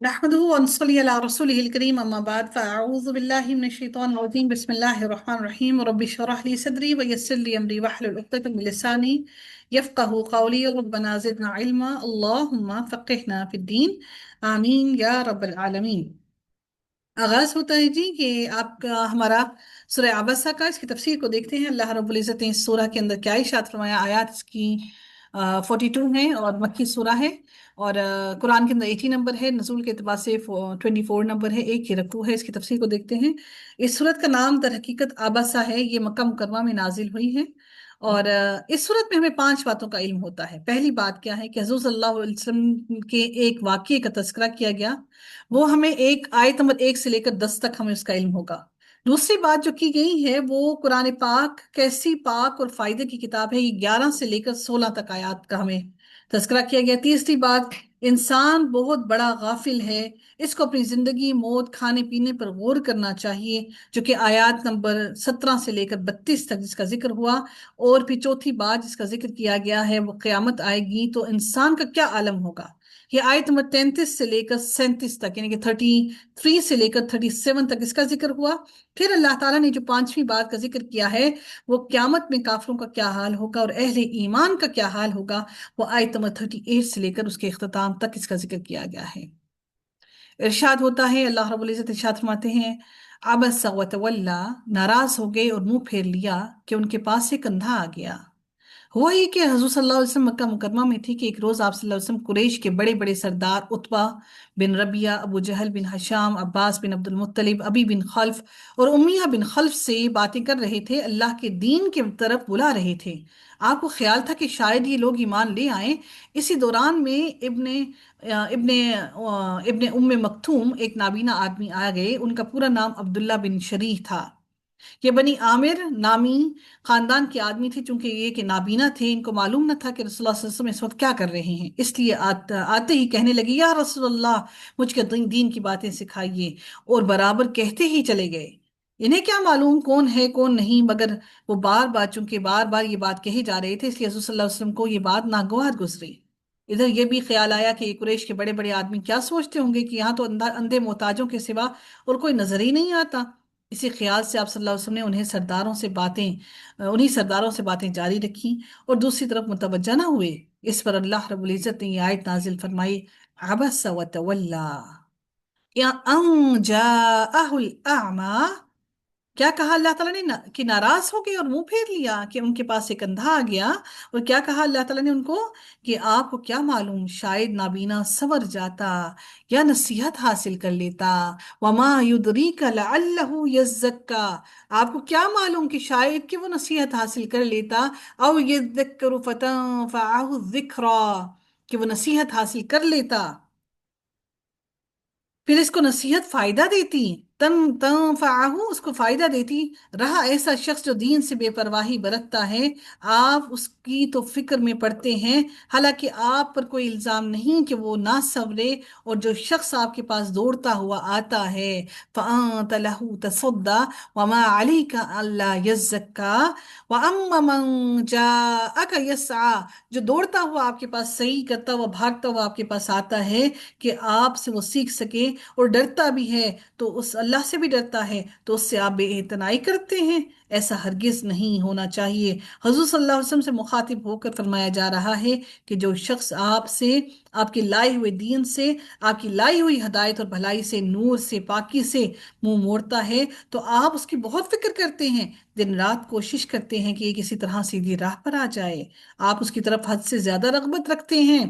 نحمده ونصلي على رسوله الكريم أما بعد فأعوذ بالله من الشيطان الرجيم بسم الله الرحمن الرحيم ربي اشرح لي صدري ويسر لي أمري واحلل عقدة من لساني يفقه قولي ربنا زدنا علما اللهم فقهنا في الدين آمين يا رب العالمين۔ آغاز ہوتا ہے جی کہ آپ کا ہمارا سورہ عبسہ کا اس کی تفسیر کو دیکھتے ہیں۔ اللہ رب العزت نے اس سورہ کے اندر کیا ارشاد فرمایا۔ آیات اس کی 42 ہیں اور مکی سورہ ہے، اور قرآن کے اندر 80 نمبر ہے، نزول کے اعتبار سے 24 نمبر ہے، ایک ہی رکوع ہے۔ اس کی تفسیر کو دیکھتے ہیں۔ اس سورت کا نام در حقیقت عبسہ ہے، یہ مکہ مکرمہ میں نازل ہوئی ہے، اور اس صورت میں ہمیں 5 باتوں کا علم ہوتا ہے۔ پہلی بات کیا ہے کہ حضور صلی اللہ علیہ وسلم کے ایک واقعے کا تذکرہ کیا گیا، وہ ہمیں ایک آیت نمبر 1 سے لے کر 10 تک ہمیں اس کا علم ہوگا۔ دوسری بات جو کی گئی ہے وہ قرآن پاک کیسی پاک اور فائدے کی کتاب ہے، یہ 11 سے لے کر 16 تک آیات کا ہمیں تذکرہ کیا گیا۔ تیسری بات، انسان بہت بڑا غافل ہے، اس کو اپنی زندگی، موت، کھانے پینے پر غور کرنا چاہیے، جو کہ آیات نمبر 17 سے لے کر 32 تک جس کا ذکر ہوا۔ اور پھر چوتھی بات جس کا ذکر کیا گیا ہے وہ قیامت آئے گی تو انسان کا کیا عالم ہوگا، یہ آیت نمبر 33 سے لے کر 37 تک، یعنی کہ 33 سے لے کر 37 تک اس کا ذکر ہوا۔ پھر اللہ تعالیٰ نے جو 5ویں بات کا ذکر کیا ہے وہ قیامت میں کافروں کا کیا حال ہوگا اور اہل ایمان کا کیا حال ہوگا، وہ آیت نمبر 38 سے لے کر اس کے اختتام تک اس کا ذکر کیا گیا ہے۔ ارشاد ہوتا ہے، اللہ رب العزت ارشاد فرماتے ہیں، عبس وتولا، ناراض ہو گئے اور منہ پھیر لیا کہ ان کے پاس سے کندھا آ گیا۔ ہوا یہ کہ حضور صلی اللہ علیہ وسلم مکہ مکرمہ میں تھی کہ ایک روز آپ صلی اللہ علیہ وسلم قریش کے بڑے بڑے سردار عتبہ بن ربیعہ، ابو جہل بن حشام، عباس بن عبد المطلب، ابی بن خلف اور امیہ بن خلف سے باتیں کر رہے تھے، اللہ کے دین کی طرف بلا رہے تھے۔ آپ کو خیال تھا کہ شاید یہ لوگ ایمان لے آئیں۔ اسی دوران میں ابن ام مکتوم، ایک نابینا آدمی آ گئے، ان کا پورا نام عبداللہ بن شریح تھا۔ یہ بنی عامر نامی خاندان کے آدمی تھے، چونکہ یہ کہ نابینا تھے، ان کو معلوم نہ تھا کہ رسول اللہ صلی اللہ علیہ وسلم اس وقت کیا کر رہے ہیں، اس لیے آتے ہی کہنے لگے، یا رسول اللہ، مجھ کے دین کی باتیں سکھائیے، اور برابر کہتے ہی چلے گئے۔ انہیں کیا معلوم کون ہے کون نہیں، مگر وہ بار بار، چونکہ بار بار یہ بات کہی جا رہے تھے، اس لیے حضور صلی اللہ علیہ وسلم کو یہ بات ناگوار گزری۔ ادھر یہ بھی خیال آیا کہ یہ قریش کے بڑے بڑے آدمی کیا سوچتے ہوں گے کہ یہاں تو اندھے محتاجوں کے سوا اور کوئی نظر ہی نہیں آتا۔ اسی خیال سے آپ صلی اللہ علیہ وسلم نے انہی سرداروں سے باتیں جاری رکھی اور دوسری طرف متوجہ نہ ہوئے۔ اس پر اللہ رب العزت نے یہ آیت نازل فرمائی، عبس وتولا یا ان جاءہ الاعمی۔ کیا کہا اللہ تعالیٰ نے کہ ناراض ہو گئے اور منہ پھیر لیا کہ ان کے پاس ایک اندھا آ گیا، اور کیا کہا اللہ تعالیٰ نے ان کو کہ آپ کو کیا معلوم، شاید نابینا سنور جاتا یا نصیحت حاصل کر لیتا، وما یدریک لعلہ یزکا، آپ کو کیا معلوم کہ شاید کہ وہ نصیحت حاصل کر لیتا، او یذکر فتنفعہ الذکریٰ، کہ وہ نصیحت حاصل کر لیتا، پھر اس کو نصیحت فائدہ دیتی، تنفعہ، اس کو فائدہ دیتی۔ رہا ایسا شخص جو دین سے بے پرواہی برتتا ہے، آپ اس کی تو فکر میں پڑتے ہیں، حالانکہ آپ پر کوئی الزام نہیں کہ وہ نہ سنورے، اور جو شخص آپ کے پاس دوڑتا ہوا آتا ہے، فَأَنْتَ لَهُ تَصَدَّى وَمَا عَلَيْكَ أَلَّا يَزَّكَّى وَأَمَّا مَنْ جَاءَكَ يَسْعَى، جو دوڑتا ہوا آپ کے پاس، صحیح کرتا ہوا، بھاگتا ہوا آپ کے پاس آتا ہے کہ آپ سے وہ سیکھ سکے اور ڈرتا بھی ہے، تو اس اللہ سے بھی ڈرتا ہے، تو اس سے آپ بے اعتنائی کرتے ہیں، ایسا ہرگز نہیں ہونا چاہیے۔ حضور صلی اللہ علیہ وسلم سے مخاطب ہو کر فرمایا جا رہا ہے کہ جو شخص آپ سے، آپ کے لائے ہوئے دین سے، آپ کی لائی ہوئی ہدایت اور بھلائی سے، نور سے، پاکی سے منہ موڑتا ہے، تو آپ اس کی بہت فکر کرتے ہیں، دن رات کوشش کرتے ہیں کہ یہ کسی طرح سیدھی راہ پر آ جائے، آپ اس کی طرف حد سے زیادہ رغبت رکھتے ہیں،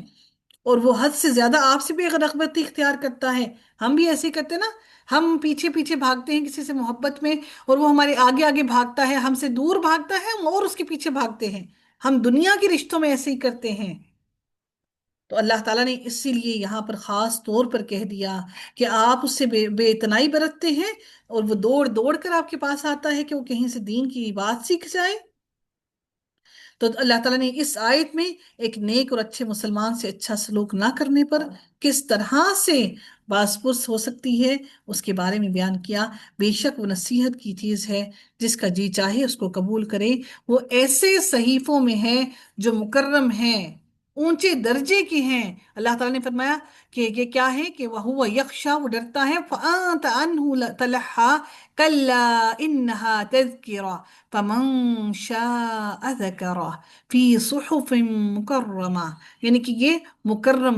اور وہ حد سے زیادہ آپ سے بھی رغبت اختیار کرتا ہے۔ ہم بھی ایسے ہی کرتے نا، ہم پیچھے پیچھے بھاگتے ہیں کسی سے محبت میں، اور وہ ہمارے آگے آگے بھاگتا ہے، ہم سے دور بھاگتا ہے، ہم اور اس کے پیچھے بھاگتے ہیں۔ ہم دنیا کے رشتوں میں ایسے ہی کرتے ہیں۔ تو اللہ تعالیٰ نے اسی لیے یہاں پر خاص طور پر کہہ دیا کہ آپ اس سے بے اعتنائی برتتے ہیں، اور وہ دوڑ دوڑ کر آپ کے پاس آتا ہے کہ وہ کہیں سے دین کی بات سیکھ جائے۔ تو اللہ تعالیٰ نے اس آیت میں ایک نیک اور اچھے مسلمان سے اچھا سلوک نہ کرنے پر کس طرح سے باس پرس ہو سکتی ہے اس کے بارے میں بیان کیا۔ بے شک وہ نصیحت کی چیز ہے، جس کا جی چاہے اس کو قبول کرے، وہ ایسے صحیفوں میں ہے جو مکرم ہیں، اونچے درجے کی ہیں۔ اللہ تعالیٰ نے فرمایا کہ یہ کیا ہے کہ وہ یخشا، وہ ڈرتا ہے، فَأَنْتَ عَنْهُ تَلَحَّى كَلَّا إِنَّهَا تَذْكِرَةٌ فَمَنْ شَاءَ ذَكَرَهُ فِي صُحُفٍ مُكَرَّمَةٍ، یعنی کہ یہ مکرم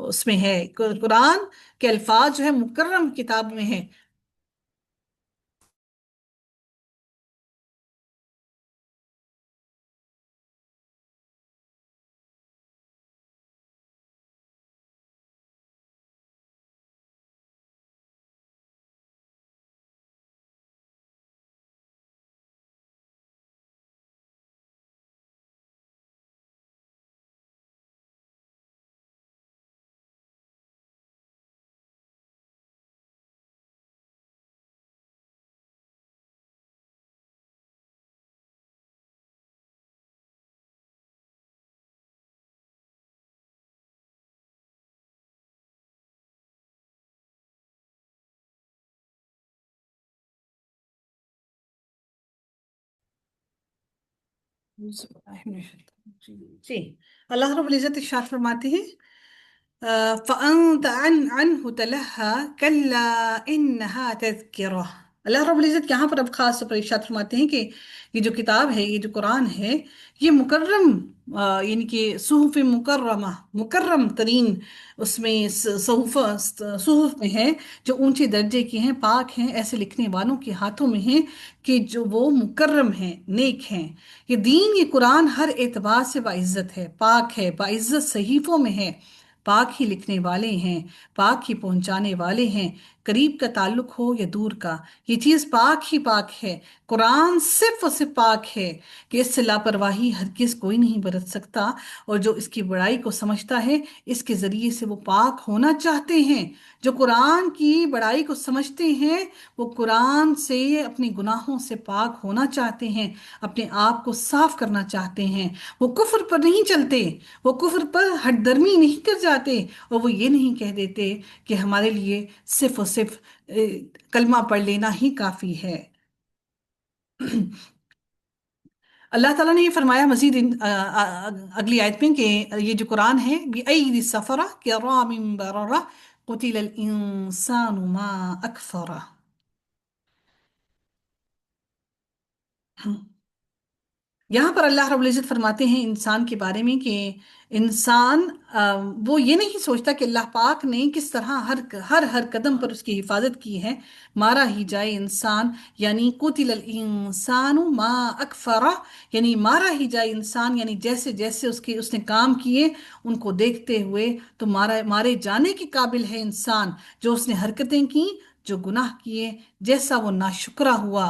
اس میں ہے، قرآن کے الفاظ جو ہے مکرم کتاب میں ہے۔ جی، اللہ رب العزت ارشاد فرماتے ہیں فَأَنْتَ عَنْهُ تَلَهَّى كَلَّا إِنَّهَا تَذْكِرَةٌ۔ اللہ رب العزت یہاں پر اب خاص طور پر ارشاد فرماتے ہیں کہ یہ جو کتاب ہے، یہ جو قرآن ہے، یہ مکرم یعنی کہ صحف مکرمہ، مکرم ترین اس میں صحف میں ہے، جو اونچے درجے کی ہیں، پاک ہیں، ایسے لکھنے والوں کے ہاتھوں میں ہیں کہ جو وہ مکرم ہیں، نیک ہیں۔ یہ دین، یہ قرآن ہر اعتبار سے باعزت ہے، پاک ہے، باعزت صحیفوں میں ہے، پاک ہی لکھنے والے ہیں، پاک ہی پہنچانے والے ہیں، قریب کا تعلق ہو یا دور کا، یہ چیز پاک ہی پاک ہے۔ قرآن صرف اور صرف پاک ہے کہ اس سے لاپرواہی ہرگز کوئی نہیں برت سکتا، اور جو اس کی بڑائی کو سمجھتا ہے، اس کے ذریعے سے وہ پاک ہونا چاہتے ہیں۔ جو قرآن کی بڑائی کو سمجھتے ہیں، وہ قرآن سے اپنے گناہوں سے پاک ہونا چاہتے ہیں، اپنے آپ کو صاف کرنا چاہتے ہیں۔ وہ کفر پر نہیں چلتے، وہ کفر پر ہٹ درمی نہیں کر جاتے، اور وہ یہ نہیں کہہ دیتے کہ ہمارے لیے صرف اور صرف کلمہ پڑھ لینا ہی کافی ہے۔ اللہ تعالیٰ نے یہ فرمایا مزید اگلی آیت میں کہ یہ جو قرآن ہے بِأَيْدِ السَّفَرَةِ كِرَامٍ بَرَرَةٍ قُتِلَ الْإِنسَانُ مَا أَكْفَرَهُ۔ یہاں پر اللہ رب العزت فرماتے ہیں انسان کے بارے میں کہ انسان وہ یہ نہیں سوچتا کہ اللہ پاک نے کس طرح ہر قدم پر اس کی حفاظت کی ہے۔ مارا ہی جائے انسان، یعنی قتل الانسان ما اکفرہ، یعنی مارا ہی جائے انسان، یعنی جیسے جیسے اس نے کام کیے ان کو دیکھتے ہوئے تو مارے جانے کے قابل ہے انسان، جو اس نے حرکتیں کی، جو گناہ کیے، جیسا وہ ناشکرا ہوا۔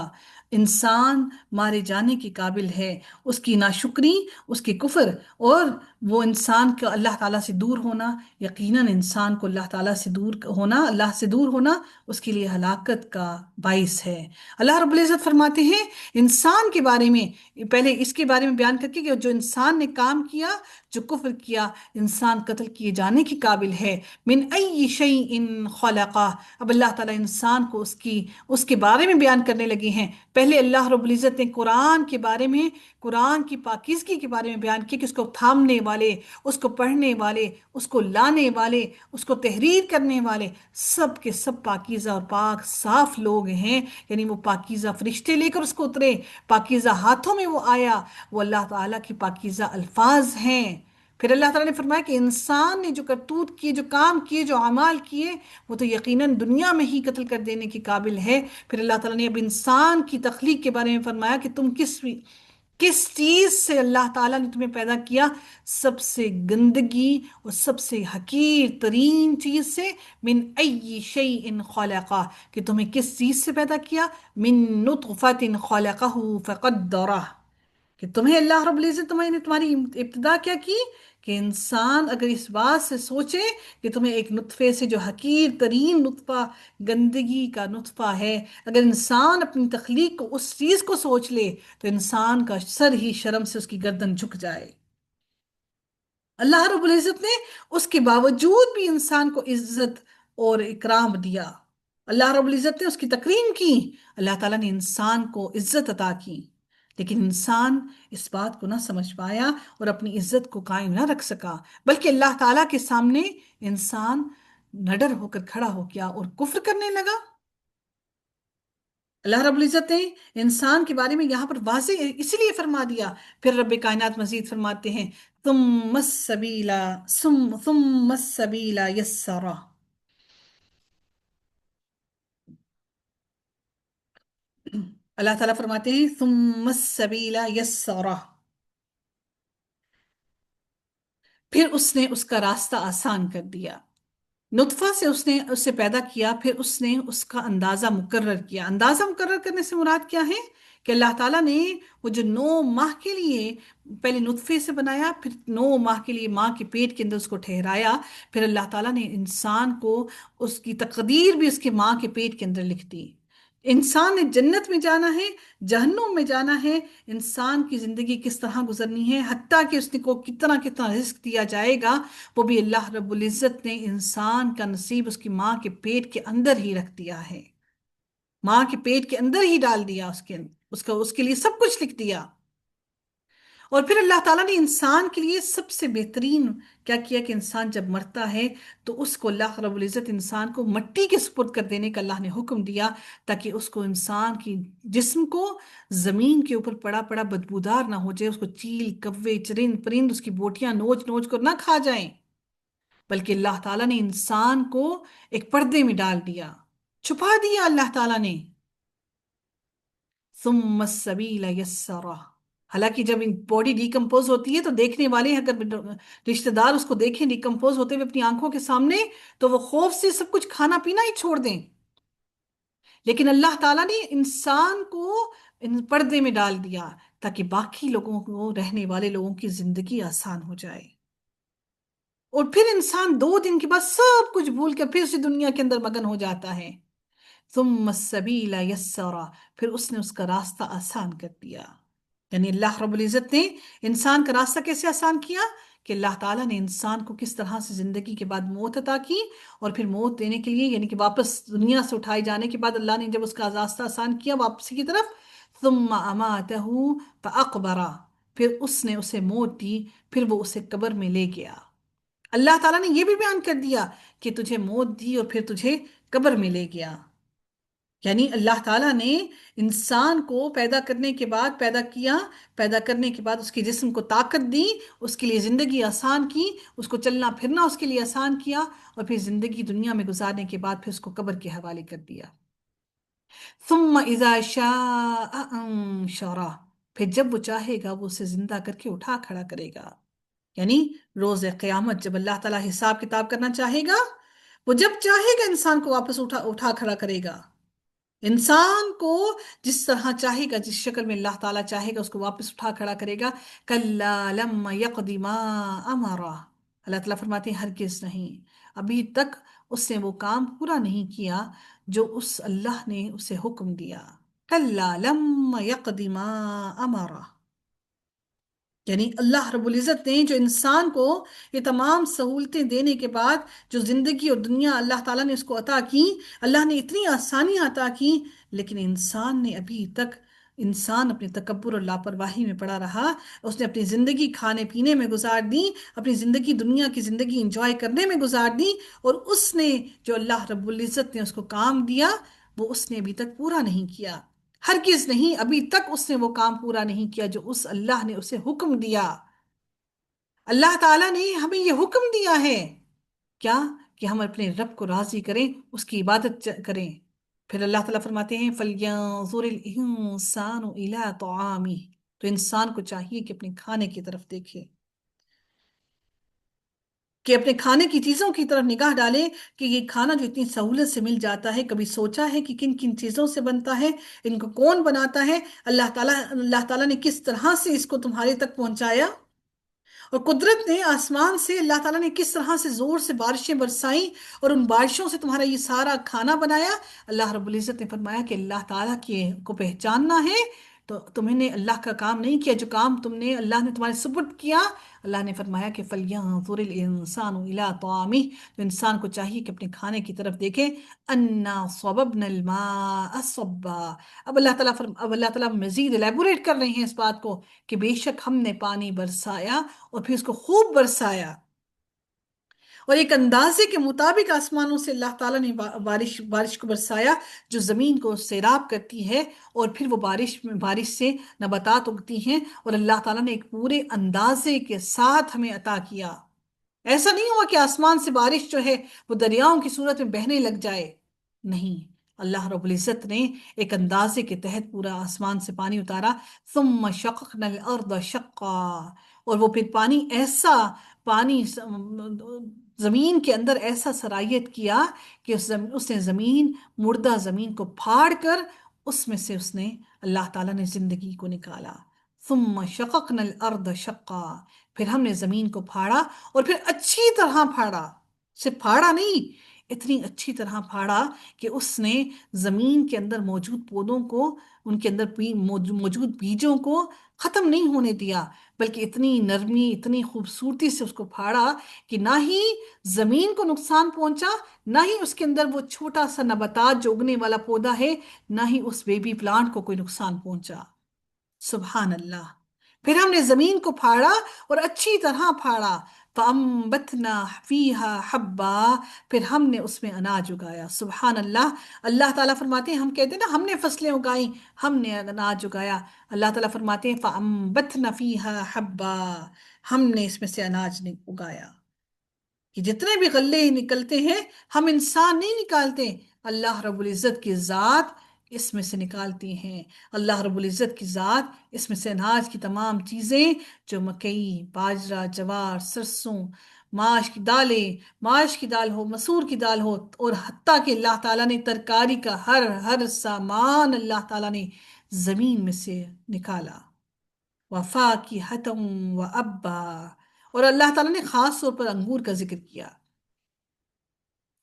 انسان مارے جانے کے قابل ہے، اس کی ناشکری، اس کے کفر، اور وہ انسان کا اللہ تعالیٰ سے دور ہونا، یقیناً انسان کو اللہ تعالیٰ سے دور ہونا، اللہ سے دور ہونا اس کے لیے ہلاکت کا باعث ہے۔ اللہ رب العزت فرماتے ہیں انسان کے بارے میں، پہلے اس کے بارے میں بیان کر کے کہ جو انسان نے کام کیا، جو کفر کیا، انسان قتل کیے جانے کے قابل ہے۔ من ای شیء خلقہ، اب اللہ تعالیٰ انسان کو اس کے بارے میں بیان کرنے لگے ہیں۔ پہلے اللہ رب العزت نے قرآن کے بارے میں، قرآن کی پاکیزگی کے بارے میں بیان کیا کہ اس کو تھامنے والے، اس کو پڑھنے والے، اس کو لانے والے، اس کو تحریر کرنے والے سب کے سب پاکیزہ اور پاک صاف لوگ ہیں، یعنی وہ پاکیزہ فرشتے لے کر اس کو اترے، پاکیزہ ہاتھوں میں وہ آیا، وہ اللہ تعالیٰ کی پاکیزہ الفاظ ہیں۔ پھر اللہ تعالیٰ نے فرمایا کہ انسان نے جو کرتوت کیے، جو کام کیے، جو اعمال کیے، وہ تو یقیناً دنیا میں ہی قتل کر دینے کے قابل ہے۔ پھر اللہ تعالیٰ نے اب انسان کی تخلیق کے بارے میں فرمایا کہ تم کس چیز سے اللہ تعالیٰ نے تمہیں پیدا کیا؟ سب سے گندگی اور سب سے حقیر ترین چیز سے، من ای شیء خلقہ، کہ تمہیں کس چیز سے پیدا کیا؟ من نطفۃ خلقہ فقدرہ، کہ تمہیں اللہ رب العزت تمہاری ابتدا کیا کی کہ انسان اگر اس بات سے سوچے کہ تمہیں ایک نطفے سے، جو حقیر ترین نطفہ، گندگی کا نطفہ ہے، اگر انسان اپنی تخلیق کو اس چیز کو سوچ لے تو انسان کا سر ہی شرم سے اس کی گردن جھک جائے۔ اللہ رب العزت نے اس کے باوجود بھی انسان کو عزت اور اکرام دیا، اللہ رب العزت نے اس کی تکریم کی، اللہ تعالیٰ نے انسان کو عزت عطا کی۔ لیکن انسان اس بات کو نہ سمجھ پایا اور اپنی عزت کو قائم نہ رکھ سکا، بلکہ اللہ تعالیٰ کے سامنے انسان نڈر ہو کر کھڑا ہو گیا اور کفر کرنے لگا۔ اللہ رب العزت نے انسان کے بارے میں یہاں پر واضح اسی لیے فرما دیا۔ پھر رب کائنات مزید فرماتے ہیں ثم السبیلا ثم السبیلا یسرا۔ اللہ تعالیٰ فرماتے ہیں ثم السبیلا یسرا، پھر اس نے اس کا راستہ آسان کر دیا۔ نطفہ سے اس نے اسے پیدا کیا، پھر اس نے اس کا اندازہ مقرر کیا۔ اندازہ مقرر کرنے سے مراد کیا ہے؟ کہ اللہ تعالیٰ نے وہ جو 9 ماہ کے لیے پہلے نطفے سے بنایا، پھر 9 ماہ کے لیے ماں کے پیٹ کے اندر اس کو ٹھہرایا، پھر اللہ تعالیٰ نے انسان کو اس کی تقدیر بھی اس کے ماں کے پیٹ کے اندر لکھ دی۔ انسان نے جنت میں جانا ہے، جہنم میں جانا ہے، انسان کی زندگی کس طرح گزرنی ہے، حتیٰ کہ اس کو کتنا کتنا رزق دیا جائے گا، وہ بھی اللہ رب العزت نے انسان کا نصیب اس کی ماں کے پیٹ کے اندر ہی رکھ دیا ہے۔ ماں کے پیٹ کے اندر ہی ڈال دیا، اس کے لیے سب کچھ لکھ دیا۔ اور پھر اللہ تعالیٰ نے انسان کے لیے سب سے بہترین کیا کیا کہ انسان جب مرتا ہے تو اس کو اللہ رب العزت انسان کو مٹی کے سپرد کر دینے کا اللہ نے حکم دیا، تاکہ اس کو انسان کی جسم کو زمین کے اوپر پڑا پڑا بدبودار نہ ہو جائے، اس کو چیل کوے چرند پرند اس کی بوٹیاں نوچ نوچ کر نہ کھا جائیں، بلکہ اللہ تعالیٰ نے انسان کو ایک پردے میں ڈال دیا، چھپا دیا اللہ تعالیٰ نے۔ ثم السبیل یسرا، حالانکہ جب باڈی ڈیکمپوز ہوتی ہے تو دیکھنے والے اگر رشتہ دار اس کو دیکھیں ڈیکمپوز ہوتے ہوئے اپنی آنکھوں کے سامنے، تو وہ خوف سے سب کچھ کھانا پینا ہی چھوڑ دیں، لیکن اللہ تعالیٰ نے انسان کو پردے میں ڈال دیا تاکہ باقی لوگوں کو، رہنے والے لوگوں کی زندگی آسان ہو جائے۔ اور پھر انسان 2 دن کے بعد سب کچھ بھول کر پھر اسی دنیا کے اندر مگن ہو جاتا ہے۔ ثم السبیل یسرا، پھر اس نے اس کا راستہ آسان کر دیا۔ یعنی اللہ رب العزت نے انسان کا راستہ کیسے آسان کیا؟ کہ اللہ تعالیٰ نے انسان کو کس طرح سے زندگی کے بعد موت عطا کی، اور پھر موت دینے کے لیے یعنی کہ واپس دنیا سے اٹھائے جانے کے بعد اللہ نے جب اس کا راستہ آسان کیا واپسی کی طرف، ثم اماتہ فاقبرہ، پھر اس نے اسے موت دی، پھر وہ اسے قبر میں لے گیا۔ اللہ تعالیٰ نے یہ بھی بیان کر دیا کہ تجھے موت دی اور پھر تجھے قبر میں لے گیا۔ یعنی اللہ تعالیٰ نے انسان کو پیدا کرنے کے بعد پیدا کیا، پیدا کرنے کے بعد اس کے جسم کو طاقت دی، اس کے لیے زندگی آسان کی، اس کو چلنا پھرنا اس کے لیے آسان کیا، اور پھر زندگی دنیا میں گزارنے کے بعد پھر اس کو قبر کے حوالے کر دیا۔ ثم اذا شاء انشرہ، پھر جب وہ چاہے گا وہ اسے زندہ کر کے اٹھا کھڑا کرے گا۔ یعنی روز قیامت جب اللہ تعالیٰ حساب کتاب کرنا چاہے گا، وہ جب چاہے گا انسان کو واپس اٹھا کھڑا کرے گا۔ انسان کو جس طرح چاہے گا، جس شکل میں اللہ تعالیٰ چاہے گا اس کو واپس اٹھا کھڑا کرے گا۔ کلا لما یقض ما امرہ، اللہ تعالیٰ فرماتے ہیں ہرگز نہیں، ابھی تک اس نے وہ کام پورا نہیں کیا جو اس اللہ نے اسے حکم دیا۔ کلا لما یقض ما امرہ، یعنی اللہ رب العزت نے جو انسان کو یہ تمام سہولتیں دینے کے بعد جو زندگی اور دنیا اللہ تعالیٰ نے اس کو عطا کی، اللہ نے اتنی آسانیاں عطا کی، لیکن انسان نے ابھی تک، انسان اپنے تکبر اور لاپرواہی میں پڑا رہا، اس نے اپنی زندگی کھانے پینے میں گزار دی، اپنی زندگی دنیا کی زندگی انجوائے کرنے میں گزار دی، اور اس نے جو اللہ رب العزت نے اس کو کام دیا وہ اس نے ابھی تک پورا نہیں کیا۔ ہرگز نہیں، ابھی تک اس نے وہ کام پورا نہیں کیا جو اس اللہ نے اسے حکم دیا۔ اللہ تعالیٰ نے ہمیں یہ حکم دیا ہے کیا؟ کہ ہم اپنے رب کو راضی کریں، اس کی عبادت کریں۔ پھر اللہ تعالیٰ فرماتے ہیں فَلْيَنظُرِ الْإِنسَانُ إِلَىٰ طَعَامِهِ، تو انسان کو چاہیے کہ اپنے کھانے کی طرف دیکھے، کہ اپنے کھانے کی چیزوں کی طرف نگاہ ڈالے کہ یہ کھانا جو اتنی سہولت سے مل جاتا ہے، کبھی سوچا ہے کہ کن کن چیزوں سے بنتا ہے، ان کو کون بناتا ہے؟ اللہ تعالیٰ نے کس طرح سے اس کو تمہارے تک پہنچایا، اور قدرت نے آسمان سے اللہ تعالیٰ نے کس طرح سے زور سے بارشیں برسائیں اور ان بارشوں سے تمہارا یہ سارا کھانا بنایا۔ اللہ رب العزت نے فرمایا کہ اللہ تعالیٰ کو پہچاننا ہے تو تمہیں نے اللہ کا کام نہیں کیا جو کام اللہ نے تمہارے سپرد کیا۔ اللہ نے فرمایا کہ فَلْيَنظُرِ الْإِنسَانُ إِلَىٰ طَعَامِهِ، تو انسان کو چاہیے کہ اپنے کھانے کی طرف دیکھے، أَنَّا صَبَبْنَا الْمَاءَ صَبًّا۔ اب اللہ تعالیٰ مزید الیبوریٹ کر رہے ہیں اس بات کو کہ بے شک ہم نے پانی برسایا اور پھر اس کو خوب برسایا، اور ایک اندازے کے مطابق آسمانوں سے اللہ تعالیٰ نے بارش کو برسایا جو زمین کو سیراب کرتی ہے، اور پھر وہ بارش سے نباتات اگتی ہیں، اور اللہ تعالیٰ نے ایک پورے اندازے کے ساتھ ہمیں عطا کیا۔ ایسا نہیں ہوا کہ آسمان سے بارش جو ہے وہ دریاؤں کی صورت میں بہنے لگ جائے، نہیں، اللہ رب العزت نے ایک اندازے کے تحت پورا آسمان سے پانی اتارا۔ ثم شققنا الارض شقا، اور وہ پھر پانی زمین کے اندر ایسا سرایت کیا کہ اس نے مردہ زمین کو پھاڑ کر اس میں سے اس نے اللہ تعالیٰ نے زندگی کو نکالا۔ ثم شققنا الارض شقا، پھر ہم نے زمین کو پھاڑا، اور پھر اچھی طرح پھاڑا، صرف پھاڑا نہیں، اتنی اچھی طرح پھاڑا کہ اس نے زمین کے اندر موجود پودوں کو، ان کے اندر موجود بیجوں کو ختم نہیں ہونے دیا، بلکہ اتنی نرمی، اتنی خوبصورتی سے اس کو پھاڑا کہ نہ ہی زمین کو نقصان پہنچا، نہ ہی اس کے اندر وہ چھوٹا سا نباتات جو اگنے والا پودا ہے، نہ ہی اس بیبی پلانٹ کو کوئی نقصان پہنچا۔ سبحان اللہ۔ پھر ہم نے زمین کو پھاڑا اور اچھی طرح پھاڑا، فَأَنبَتْنَا فِيهَا حَبًّا، پھر ہم نے اس میں اناج اگایا۔ سبحان اللہ۔ اللہ تعالیٰ فرماتے ہیں، ہم کہتے ہیں نا ہم نے فصلیں اگائیں، ہم نے اناج اگایا، اللہ تعالیٰ فرماتے ہیں فَأَنبَتْنَا فِيهَا حَبًّا، ہم نے اس میں سے اناج اگایا۔ کہ جتنے بھی غلے نکلتے ہیں ہم انسان نہیں نکالتے، اللہ رب العزت کی ذات اس میں سے نکالتی ہیں۔ اللہ رب العزت کی ذات اس میں سے اناج کی تمام چیزیں، جو مکئی، باجرہ، جوار، سرسوں، ماش کی دال ہو، مسور کی دال ہو، اور حتیٰ کہ اللہ تعالیٰ نے ترکاری کا ہر سامان اللہ تعالیٰ نے زمین میں سے نکالا۔ وَفَاكِهَةً وَأَبًّا، اور اللہ تعالیٰ نے خاص طور پر انگور کا ذکر کیا۔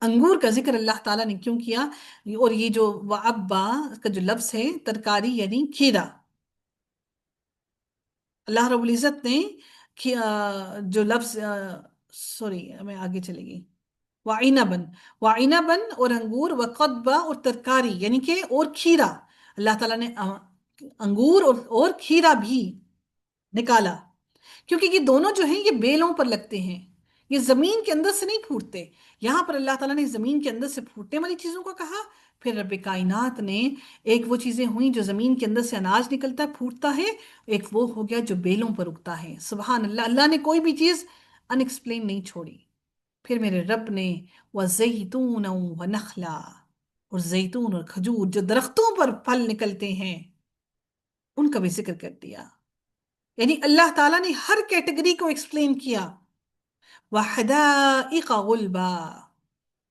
انگور کا ذکر اللہ تعالیٰ نے کیوں کیا؟ اور یہ جو وَأَبًّا کا جو لفظ ہے، ترکاری یعنی کھیرا، اللہ رب العزت نے جو لفظ سوری میں آگے چلے گی، وَعِنَبًا اور انگور، وَقَضْبًا اور ترکاری یعنی کہ اور کھیرا، اللہ تعالیٰ نے انگور اور کھیرا بھی نکالا، کیونکہ یہ دونوں جو ہیں یہ بیلوں پر لگتے ہیں، یہ زمین کے اندر سے نہیں پھوٹتے۔ یہاں پر اللہ تعالیٰ نے زمین کے اندر سے پھوٹنے والی چیزوں کو کہا، پھر رب کائنات نے ایک وہ چیزیں ہوئیں جو زمین کے اندر سے اناج نکلتا ہے، پھوٹتا ہے، ایک وہ ہو گیا جو بیلوں پر اگتا ہے۔ سبحان اللہ، اللہ نے کوئی بھی چیز ان ایکسپلین نہیں چھوڑی۔ پھر میرے رب نے وَزَيْتُونًا وَنَخْلًا، اور زیتون اور کھجور جو درختوں پر پھل نکلتے ہیں ان کا بھی ذکر کر دیا، یعنی اللہ تعالیٰ نے ہر کیٹیگری کو ایکسپلین کیا۔ وَحَدَائِقَ غُلْبًا،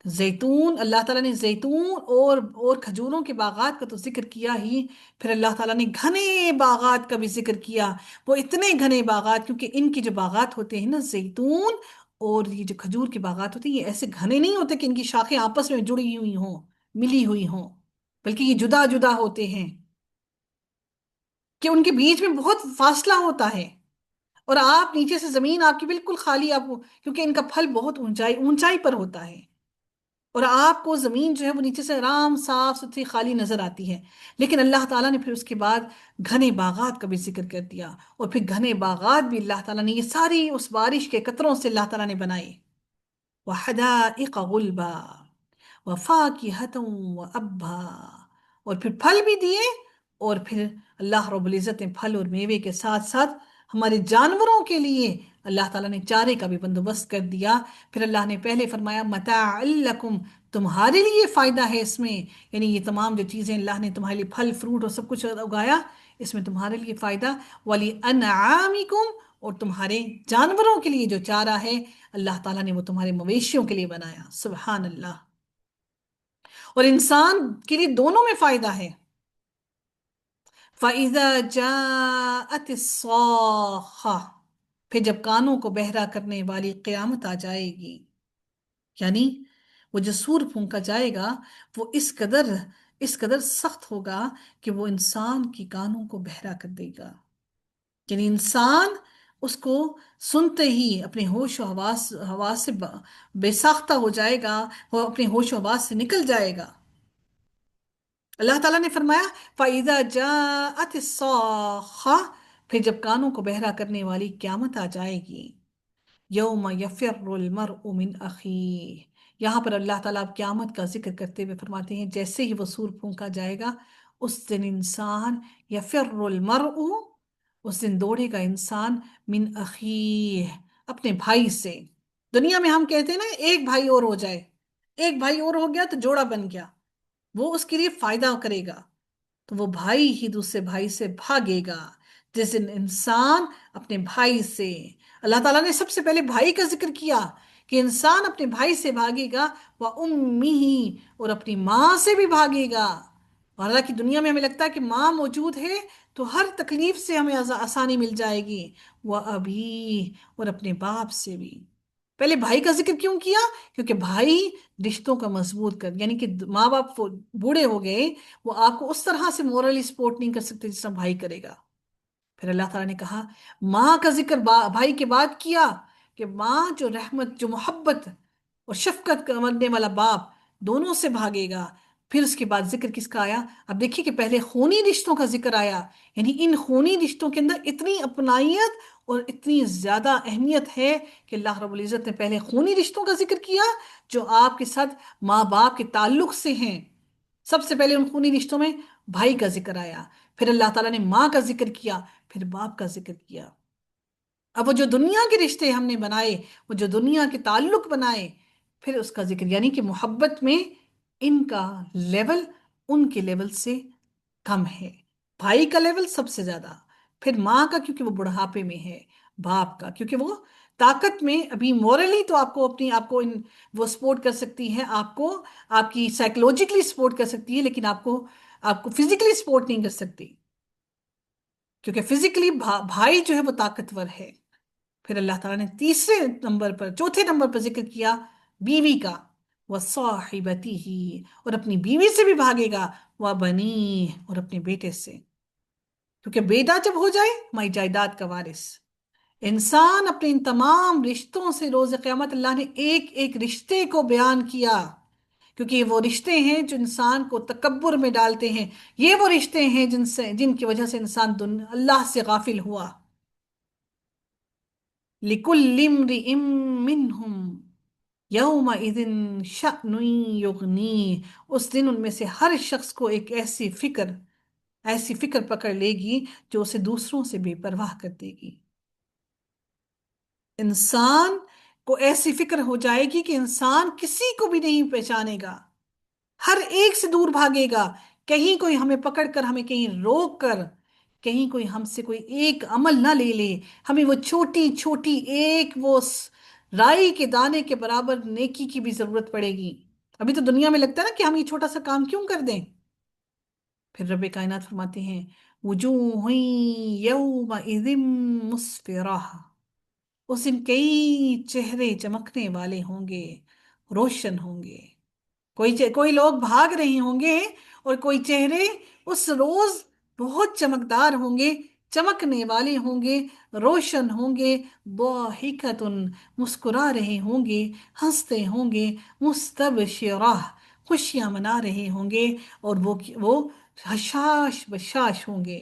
زیتون، اللہ تعالیٰ نے زیتون اور کھجوروں کے باغات کا تو ذکر کیا ہی، پھر اللہ تعالیٰ نے گھنے باغات کا بھی ذکر کیا۔ وہ اتنے گھنے باغات، کیونکہ ان کے جو باغات ہوتے ہیں نا، زیتون اور یہ جو کھجور کے باغات ہوتے ہیں، یہ ایسے گھنے نہیں ہوتے کہ ان کی شاخیں آپس میں جڑی ہوئی ہوں، ملی ہوئی ہوں، بلکہ یہ جدا جدا ہوتے ہیں کہ ان کے بیچ میں بہت فاصلہ ہوتا ہے، اور آپ نیچے سے زمین آپ کی بالکل خالی، آپ کیونکہ ان کا پھل بہت اونچائی پر ہوتا ہے، اور آپ کو زمین جو ہے وہ نیچے سے آرام صاف ستھری خالی نظر آتی ہے، لیکن اللہ تعالیٰ نے پھر اس کے بعد گھنے باغات کا بھی ذکر کر دیا، اور پھر گھنے باغات بھی اللہ تعالیٰ نے یہ ساری اس بارش کے قطروں سے اللہ تعالیٰ نے بنائے۔ وَحَدَائِقَ غُلْبًا وَفَاكِهَةً وَأَبًّا، اور پھر پھل بھی دیے، اور پھر اللہ رب العزت نے پھل اور میوے کے ساتھ ساتھ ہمارے جانوروں کے لیے اللہ تعالیٰ نے چارے کا بھی بندوبست کر دیا۔ پھر اللہ نے پہلے فرمایا متاعً لکم، تمہارے لیے فائدہ ہے اس میں، یعنی یہ تمام جو چیزیں اللہ نے تمہارے لیے پھل فروٹ اور سب کچھ اگایا، اس میں تمہارے لیے فائدہ، وَلِأَنْعَامِكُمْ، اور تمہارے جانوروں کے لیے جو چارہ ہے اللہ تعالیٰ نے وہ تمہارے مویشیوں کے لیے بنایا۔ سبحان اللہ۔ اور انسان کے لیے دونوں میں فائدہ ہے۔ فَإِذَا جَاءَتِ الصَّاخَّةُ، پھر جب کانوں کو بہرا کرنے والی قیامت آ جائے گی، یعنی وہ جو سور پھونکا جائے گا وہ اس قدر اس قدر سخت ہوگا کہ وہ انسان کی کانوں کو بہرا کر دے گا. یعنی انسان اس کو سنتے ہی اپنے ہوش و حواس سے بے ساختہ ہو جائے گا، وہ اپنے ہوش و حواس سے نکل جائے گا. اللہ تعالیٰ نے فرمایا فَإِذَا جَاءَتِ الصَّاخَّةُ، پھر جب کانوں کو بہرا کرنے والی قیامت آ جائے گی. یوم یفر المرء من اخیہ، یہاں پر اللہ تعالیٰ اب قیامت کا ذکر کرتے ہوئے فرماتے ہیں جیسے ہی وہ سور پھونکا جائے گا اس دن انسان، یفر المرء، اس دن دوڑے گا انسان، من اخیہ، اپنے بھائی سے. دنیا میں ہم کہتے ہیں نا ایک بھائی اور ہو جائے، ایک بھائی اور ہو گیا تو جوڑا بن گیا، وہ اس کے لیے فائدہ کرے گا، تو وہ بھائی ہی دوسرے بھائی سے بھاگے گا. جس دن انسان اپنے بھائی سے، اللہ تعالیٰ نے سب سے پہلے بھائی کا ذکر کیا کہ انسان اپنے بھائی سے بھاگے گا، وَأُمِّهِ، اور اپنی ماں سے بھی بھاگے گا. اور حالانکہ دنیا میں ہمیں لگتا ہے کہ ماں موجود ہے تو ہر تکلیف سے ہمیں آسانی مل جائے گی. وَأَبِيهِ، اور اپنے باپ سے بھی. پہلے بھائی کا ذکر کیوں کیا؟ کیونکہ بھائی رشتوں کا مضبوط کر، یعنی کہ ماں باپ بوڑھے ہو گئے، وہ آپ کو اس طرح سے مورلی سپورٹ نہیں کر سکتے جس طرح بھائی کرے گا. پھر اللہ تعالیٰ نے کہا ماں کا ذکر بھائی کے بعد کیا کہ ماں جو رحمت، جو محبت اور شفقت کرنے والا باپ، دونوں سے بھاگے گا. پھر اس کے بعد ذکر کس کا آیا؟ اب دیکھیے کہ پہلے خونی رشتوں کا ذکر آیا، یعنی ان خونی رشتوں کے اندر اتنی اپنائیت اور اتنی زیادہ اہمیت ہے کہ اللہ رب العزت نے پہلے خونی رشتوں کا ذکر کیا جو آپ کے ساتھ ماں باپ کے تعلق سے ہیں. سب سے پہلے ان خونی رشتوں میں بھائی کا ذکر آیا، پھر اللہ تعالیٰ نے ماں کا ذکر کیا، پھر باپ کا ذکر کیا. اب وہ جو دنیا کے رشتے ہم نے بنائے، وہ جو دنیا کے تعلق بنائے، پھر اس کا ذکر، یعنی کہ محبت میں ان کا لیول ان کے لیول سے کم ہے. بھائی کا لیول سب سے زیادہ، پھر ماں کا کیونکہ وہ بڑھاپے میں ہے، باپ کا کیونکہ وہ طاقت میں ابھی مورلی تو آپ کو اپنی آپ کو وہ سپورٹ کر سکتی ہے، آپ کو آپ کی سائیکولوجیکلی سپورٹ کر سکتی ہے، لیکن آپ کو فزیکلی سپورٹ نہیں کر سکتی، کیونکہ فزیکلی بھائی جو ہے وہ طاقتور ہے. پھر اللہ تعالیٰ نے تیسرے نمبر پر، چوتھے نمبر پر ذکر کیا بیوی کا، وَصَاحِبَتِهِ، اور اپنی بیوی سے بھی بھاگے گا، وَبَنِيهِ، اور اپنے بیٹے سے، کیونکہ بیٹا جب ہو جائے مائی جائیداد کا وارث. انسان اپنے ان تمام رشتوں سے روز قیامت اللہ نے ایک ایک رشتے کو بیان کیا، کیونکہ یہ وہ رشتے ہیں جو انسان کو تکبر میں ڈالتے ہیں، یہ وہ رشتے ہیں جن کی وجہ سے انسان اللہ سے غافل ہوا. لِكُلِّ امْرِئٍ مِّنْهُمْ يَوْمَئِذٍ شَأْنٌ يُغْنِيهِ، اس دن ان میں سے ہر شخص کو ایک ایسی فکر پکڑ لے گی جو اسے دوسروں سے بے پرواہ کر دے گی. انسان کو ایسی فکر ہو جائے گی کہ انسان کسی کو بھی نہیں پہچانے گا، ہر ایک سے دور بھاگے گا. کہیں کوئی ہمیں پکڑ کر، ہمیں کہیں روک کر، کہیں کوئی ہم سے کوئی ایک عمل نہ لے لے، ہمیں وہ چھوٹی چھوٹی ایک وہ رائی کے دانے کے برابر نیکی کی بھی ضرورت پڑے گی. ابھی تو دنیا میں لگتا ہے نا کہ ہم یہ چھوٹا سا کام کیوں کر دیں. پھر رب کائنات فرماتے ہیں وجوہ یومئذ مسفرہ، اس دن کئی چہرے چمکنے والے ہوں گے، روشن ہوں گے. کوئی لوگ بھاگ رہے ہوں گے اور کوئی چہرے اس روز بہت چمکدار ہوں گے، چمکنے والے ہوں گے، روشن ہوں گے. ضاحکۃ، مسکرا رہے ہوں گے، ہنستے ہوں گے. مستبشرہ، خوشیاں منا رہے ہوں گے، اور وہ حشاش بشاش ہوں گے.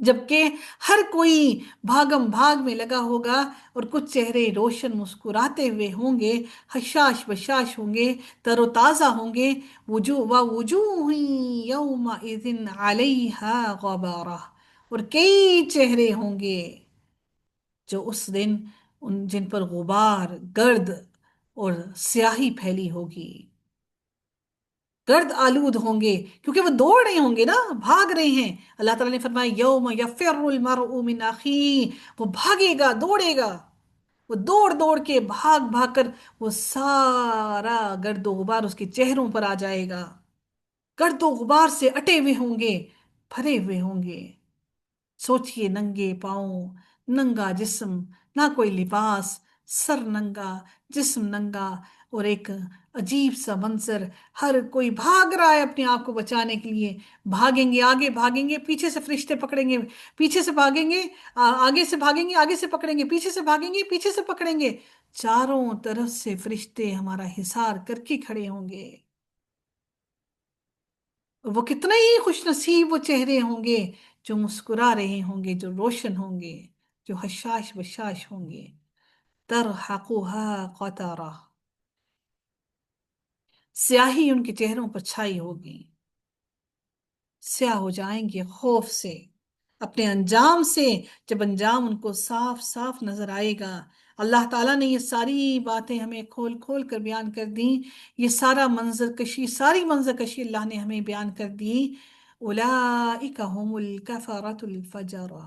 جبکہ ہر کوئی بھاگم بھاگ میں لگا ہوگا اور کچھ چہرے روشن مسکراتے ہوئے ہوں گے، حشاش بشاش ہوں گے، تر و تازہ ہوں گے. وجوہ یومئذ علیہا غبارہ، اور کئی چہرے ہوں گے جو اس دن جن پر غبار، گرد اور سیاہی پھیلی ہوگی، گرد آلود ہوں گے، کیونکہ وہ دوڑ رہے ہوں گے نا، بھاگ رہے ہیں. اللہ تعالیٰ نے فرمایا یوم یفر المرء من اخیہ، وہ بھاگے گا، دوڑے گا، وہ دوڑ دوڑ کے بھاگ بھاگ کر وہ سارا گرد و غبار اس کے چہروں پر آ جائے گا. گرد و غبار سے اٹے ہوئے ہوں گے، بھرے ہوئے ہوں گے. سوچئے ننگے پاؤں، ننگا جسم، نہ کوئی لباس، سر ننگا، جسم ننگا، اور ایک عجیب سا منظر، ہر کوئی بھاگ رہا ہے اپنے آپ کو بچانے کے لیے، بھاگیں گے آگے، بھاگیں گے پیچھے سے فرشتے پکڑیں گے، پیچھے سے بھاگیں گے، آگے سے بھاگیں گے آگے سے پکڑیں گے، پیچھے سے بھاگیں گے پیچھے سے پکڑیں گے، چاروں طرف سے فرشتے ہمارا حصار کر کے کھڑے ہوں گے۔ اور وہ کتنے ہی خوش نصیب وہ چہرے ہوں گے جو مسکرا رہے ہوں گے، جو روشن ہوں گے، جو حشاش بشاش ہوں گے۔ ترحقها قطرہ، سیاہی ان کے چہروں پر چھائی ہوگی، سیاہ ہو جائیں گے خوف سے، اپنے انجام سے، جب انجام ان کو صاف صاف نظر آئے گا۔ اللہ تعالیٰ نے یہ ساری باتیں ہمیں کھول کھول کر بیان کر دیں، یہ سارا منظر کشی، ساری منظر کشی اللہ نے ہمیں بیان کر دی۔ اولئک هم الکفرۃ الفجرہ،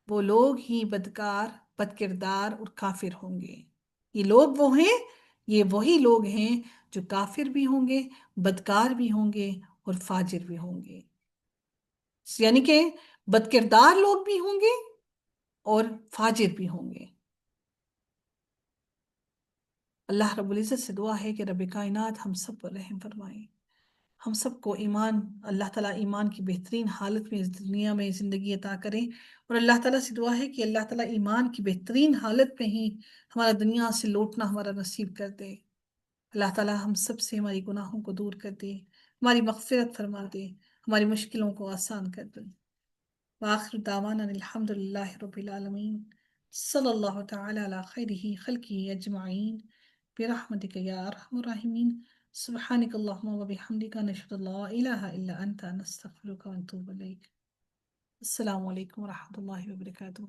وہ لوگ ہی بدکار، بد کردار اور کافر ہوں گے۔ یہ لوگ وہ ہیں، یہ وہی لوگ ہیں جو کافر بھی ہوں گے، بدکار بھی ہوں گے، اور فاجر بھی ہوں گے۔ یعنی کہ بد کردار لوگ بھی ہوں گے اور فاجر بھی ہوں گے۔ اللہ رب العزت سے دعا ہے کہ رب کائنات ہم سب پر رحم فرمائے، ہم سب کو ایمان، اللہ تعالیٰ ایمان کی بہترین حالت میں اس دنیا میں زندگی عطا کرے، اور اللہ تعالیٰ سے دعا ہے کہ اللہ تعالیٰ ایمان کی بہترین حالت میں ہی ہمارا دنیا سے لوٹنا ہمارا نصیب کر دے۔ اللہ تعالیٰ ہم سب سے ہماری گناہوں کو دور کر دے، ہماری مغفرت فرما دے، ہماری مشکلوں کو آسان کر دے۔ وآخر دعوانا الحمد للہ رب العالمین، صلی اللہ تعالی علی خیرہ خلقہ اجمعین، برحمتک یا ارحم الراحمین، سبحانک اللہم وبحمدک، نشہد ان لا الہ الا انت، نستغفرک ونتوب الیک۔ السلام علیکم ورحمۃ اللہ وبرکاتہ۔